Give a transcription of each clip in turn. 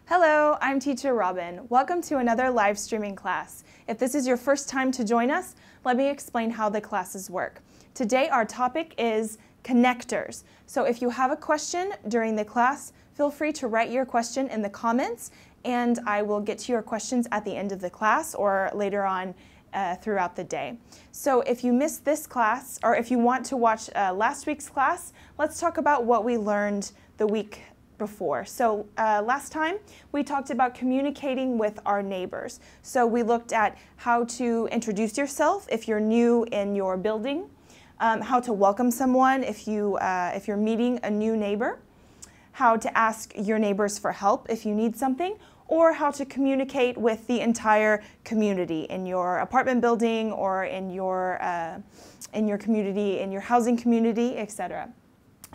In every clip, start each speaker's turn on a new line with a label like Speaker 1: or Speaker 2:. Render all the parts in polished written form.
Speaker 1: Hello, I'm Teacher Robin. Welcome to another live streaming class. If this is your first time to join us, let me explain how the classes work. Today our topic is connectors. So if you have a question during the class, feel free to write your question in the comments and I will get to your questions at the end of the class or later on throughout the day. So if you missed this class or if you want to watch last week's class, let's talk about what we learned the week before. So last time we talked about communicating with our neighbors. So we looked at how to introduce yourself if you're new in your building, how to welcome someone if you're meeting a new neighbor, how to ask your neighbors for help if you need something, or how to communicate with the entire community in your apartment building or in your community, in your housing community, etc.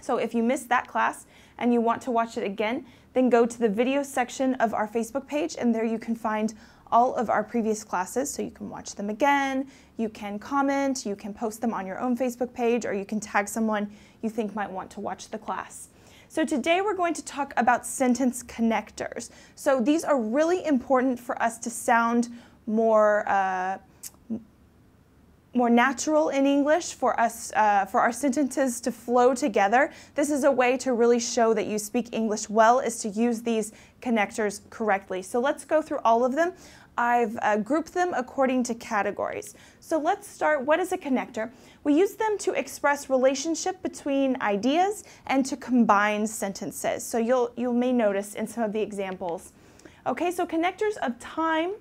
Speaker 1: So if you missed that class and you want to watch it again, then go to the video section of our Facebook page and there you can find all of our previous classes so you can watch them again, you can comment, you can post them on your own Facebook page, or you can tag someone you think might want to watch the class. So today we're going to talk about sentence connectors. So these are really important for us to sound more natural in English, for our sentences to flow together. This is a way to really show that you speak English well, is to use these connectors correctly. So let's go through all of them. I've grouped them according to categories. So let's start. What is a connector? We use them to express relationship between ideas and to combine sentences. So you may notice in some of the examples. Okay, so connectors of time.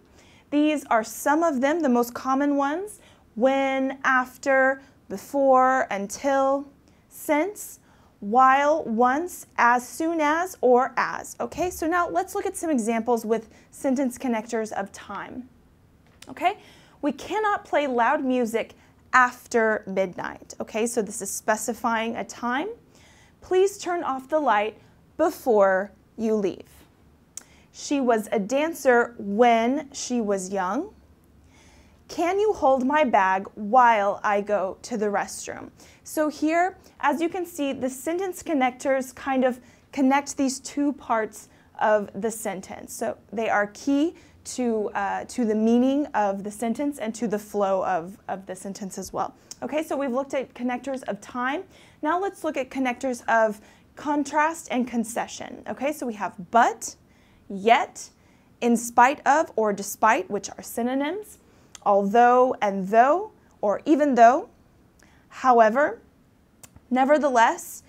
Speaker 1: These are some of them, the most common ones. When, after, before, until, since, while, once, as soon as, or as. Okay, so now let's look at some examples with sentence connectors of time. Okay, we cannot play loud music after midnight. Okay, so this is specifying a time. Please turn off the light before you leave. She was a dancer when she was young. Can you hold my bag while I go to the restroom? So here, as you can see, the sentence connectors kind of connect these two parts of the sentence. So they are key to the meaning of the sentence and to the flow of the sentence as well. Okay, so we've looked at connectors of time. Now let's look at connectors of contrast and concession. Okay, so we have but, yet, in spite of or despite, which are synonyms, although and though, or even though, however, nevertheless,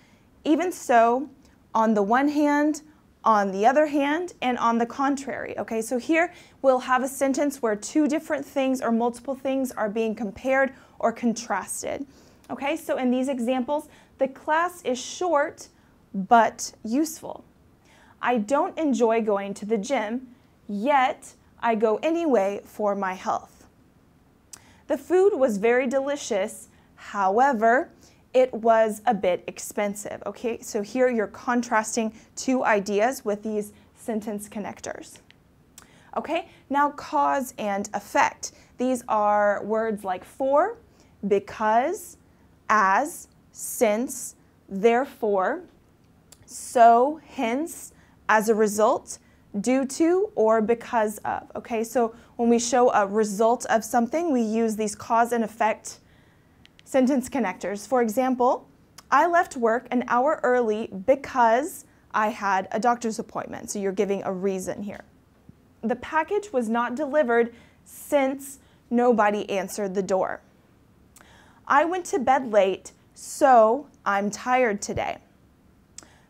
Speaker 1: even so, on the one hand, on the other hand, and on the contrary. Okay, so here we'll have a sentence where two different things or multiple things are being compared or contrasted. Okay, so in these examples, the class is short but useful. I don't enjoy going to the gym, yet I go anyway for my health. The food was very delicious, however, it was a bit expensive. Okay, so here you're contrasting two ideas with these sentence connectors. Okay, now cause and effect. These are words like for, because, as, since, therefore, so, hence, as a result, due to, or because of. Okay, so when we show a result of something, we use these cause and effect sentence connectors. For example, I left work an hour early because I had a doctor's appointment. So you're giving a reason here. The package was not delivered since nobody answered the door. I went to bed late, so I'm tired today.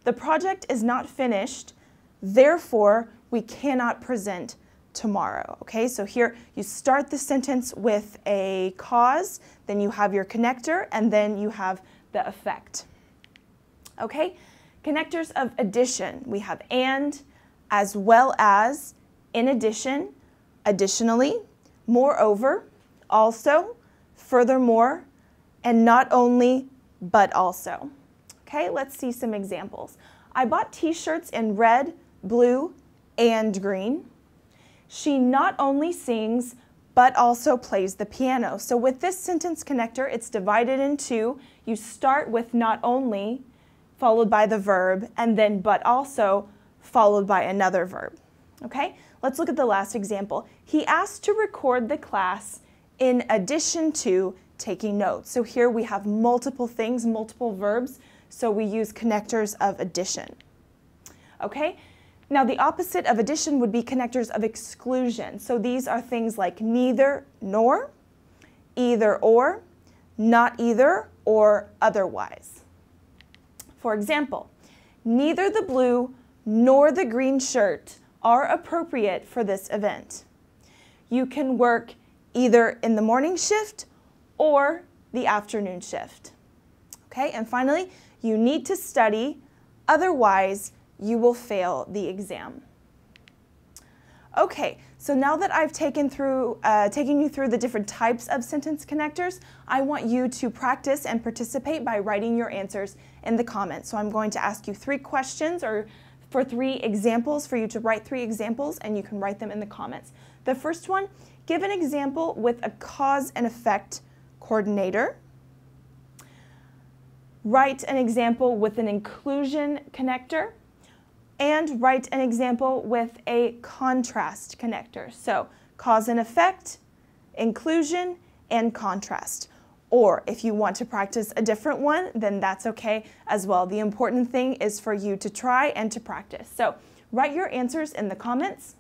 Speaker 1: The project is not finished, therefore, we cannot present tomorrow. Okay, so here you start the sentence with a cause, then you have your connector, and then you have the effect. Okay, connectors of addition. We have and, as well as, in addition, additionally, moreover, also, furthermore, and not only, but also. Okay, let's see some examples. I bought t-shirts in red, blue, and green. She not only sings, but also plays the piano. So with this sentence connector, it's divided in two. You start with not only, followed by the verb, and then but also, followed by another verb. Okay, let's look at the last example. He asked to record the class in addition to taking notes. So here we have multiple things, multiple verbs, so we use connectors of addition. Okay, now the opposite of addition would be connectors of exclusion. So these are things like neither nor, either or, not either, or otherwise. For example, neither the blue nor the green shirt are appropriate for this event. You can work either in the morning shift or the afternoon shift. Okay, and finally, you need to study, otherwise you will fail the exam. Okay, so now that I've taken you through the different types of sentence connectors, I want you to practice and participate by writing your answers in the comments. So I'm going to ask you 3 questions for 3 examples for you to write 3 examples, and you can write them in the comments. The first one, give an example with a cause and effect coordinator. Write an example with an inclusion connector. And write an example with a contrast connector. So cause and effect, inclusion, and contrast. Or if you want to practice a different one, then that's okay as well. The important thing is for you to try and to practice. So write your answers in the comments.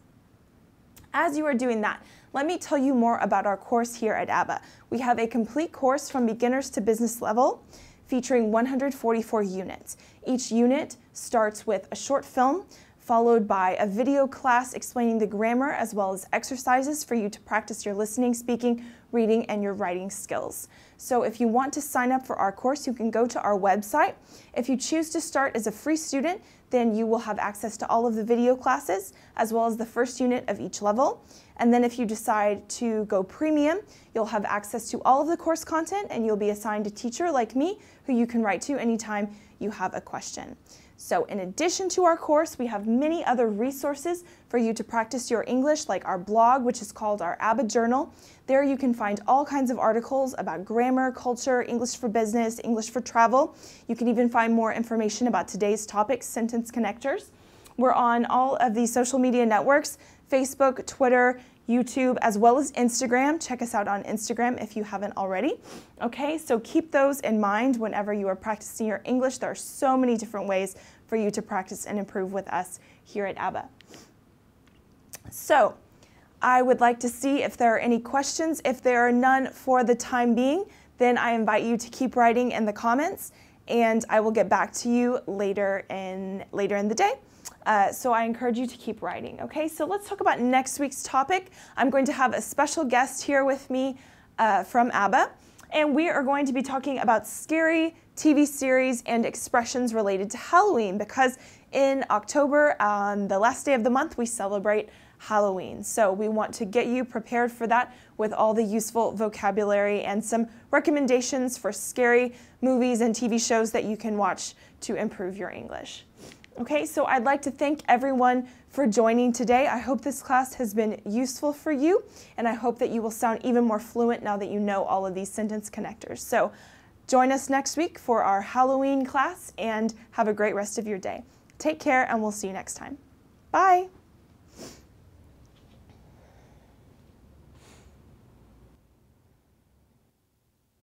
Speaker 1: As you are doing that, let me tell you more about our course here at ABBA. We have a complete course from beginners to business level featuring 144 units. Each unit starts with a short film, followed by a video class explaining the grammar as well as exercises for you to practice your listening, speaking, reading, and your writing skills. So if you want to sign up for our course, you can go to our website. If you choose to start as a free student, then you will have access to all of the video classes as well as the first unit of each level. And then if you decide to go premium, you'll have access to all of the course content and you'll be assigned a teacher like me who you can write to anytime you have a question. So in addition to our course, we have many other resources for you to practice your English, like our blog, which is called our ABBA Journal. There you can find all kinds of articles about grammar, culture, English for business, English for travel. You can even find more information about today's topic, sentence connectors. We're on all of the social media networks, Facebook, Twitter, YouTube, as well as Instagram. Check us out on Instagram if you haven't already. Okay, so keep those in mind whenever you are practicing your English. There are so many different ways for you to practice and improve with us here at ABBA. So, I would like to see if there are any questions. If there are none for the time being, then I invite you to keep writing in the comments, and I will get back to you later in the day. So I encourage you to keep writing. Okay, so let's talk about next week's topic. I'm going to have a special guest here with me from ABBA, and we are going to be talking about scary TV series and expressions related to Halloween, because in October, on the last day of the month, we celebrate Halloween. So we want to get you prepared for that with all the useful vocabulary and some recommendations for scary movies and TV shows that you can watch to improve your English. Okay, so I'd like to thank everyone for joining today. I hope this class has been useful for you, and I hope that you will sound even more fluent now that you know all of these sentence connectors. So join us next week for our Halloween class, and have a great rest of your day. Take care, and we'll see you next time. Bye.